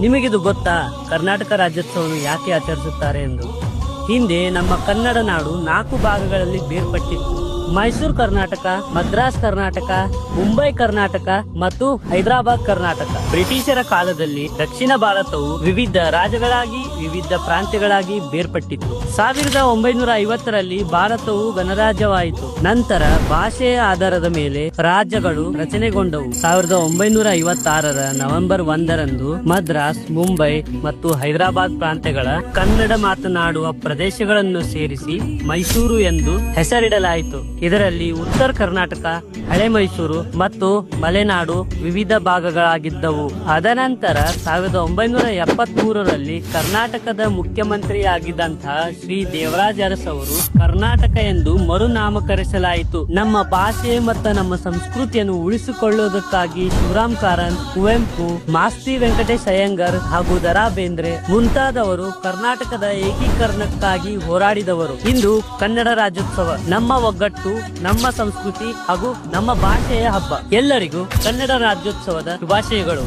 ನಿಮಗಿದು ಗೊತ್ತಾ? ಕರ್ನಾಟಕ ರಾಜ್ಯೋತ್ಸವವನ್ನು ಯಾಕೆ ಆಚರಿಸುತ್ತಾರೆ ಎಂದು? ಹಿಂದೆ ನಮ್ಮ ಕನ್ನಡ ನಾಡು 4 ಭಾಗಗಳಲ್ಲಿ ಬೇರ್ಪಟ್ಟಿತ್ತು. ಮೈಸೂರು ಕರ್ನಾಟಕ, ಮದ್ರಾಸ್ ಕರ್ನಾಟಕ, ಮುಂಬೈ ಕರ್ನಾಟಕ ಮತ್ತು ಹೈದರಾಬಾದ್ ಕರ್ನಾಟಕ. ಬ್ರಿಟಿಷರ ಕಾಲದಲ್ಲಿ ದಕ್ಷಿಣ ಭಾರತವು ವಿವಿಧ ರಾಜ್ಯಗಳಾಗಿ ವಿವಿಧ ಪ್ರಾಂತ್ಯಗಳಾಗಿ ಬೇರ್ಪಟ್ಟಿತ್ತು. 1950ರಲ್ಲಿ ಭಾರತವು ಗಣರಾಜ್ಯವಾಯಿತು. ನಂತರ ಭಾಷೆಯ ಆಧಾರದ ಮೇಲೆ ರಾಜ್ಯಗಳು ರಚನೆಗೊಂಡವು. 1956ರ ನವೆಂಬರ್ 1ರಂದು ಮದ್ರಾಸ್, ಮುಂಬೈ ಮತ್ತು ಹೈದರಾಬಾದ್ ಪ್ರಾಂತ್ಯಗಳ ಕನ್ನಡ ಮಾತನಾಡುವ ಪ್ರದೇಶಗಳನ್ನು ಸೇರಿಸಿ ಮೈಸೂರು ಎಂದು ಹೆಸರಿಡಲಾಯಿತು. ಇದರಲ್ಲಿ ಉತ್ತರ ಕರ್ನಾಟಕ, ಹಳೆ ಮೈಸೂರು ಮತ್ತು ಮಲೆನಾಡು ವಿವಿಧ ಭಾಗಗಳಾಗಿದ್ದವು. ಅದನಂತರ 1973ರಲ್ಲಿ ಕರ್ನಾಟಕದ ಮುಖ್ಯಮಂತ್ರಿಯಾಗಿದ್ದಂತಹ ಶ್ರೀ ದೇವರಾಜ ಅರಸು ಅವರು ಕರ್ನಾಟಕ ಎಂದು ಮರುನಾಮಕರಿಸಲಾಯಿತು. ನಮ್ಮ ಭಾಷೆ ಮತ್ತು ನಮ್ಮ ಸಂಸ್ಕೃತಿಯನ್ನು ಉಳಿಸಿಕೊಳ್ಳುವುದಕ್ಕಾಗಿ ಶಿವರಾಮ್ ಕಾರಂತ್, ಕುವೆಂಪು, ಮಾಸ್ತಿ ವೆಂಕಟೇಶ್ ಅಯ್ಯಂಗಾರ್ ಹಾಗೂ ದರಾ ಬೇಂದ್ರೆ ಮುಂತಾದವರು ಕರ್ನಾಟಕದ ಏಕೀಕರಣಕ್ಕಾಗಿ ಹೋರಾಡಿದವರು. ಇಂದು ಕನ್ನಡ ರಾಜ್ಯೋತ್ಸವ ನಮ್ಮ ಒಗ್ಗಟ್ಟು, ನಮ್ಮ ಸಂಸ್ಕೃತಿ ಹಾಗೂ ನಮ್ಮ ಭಾಷೆಯ ಹಬ್ಬ. ಎಲ್ಲರಿಗೂ ಕನ್ನಡ ರಾಜ್ಯೋತ್ಸವದ ಶುಭಾಶಯಗಳು.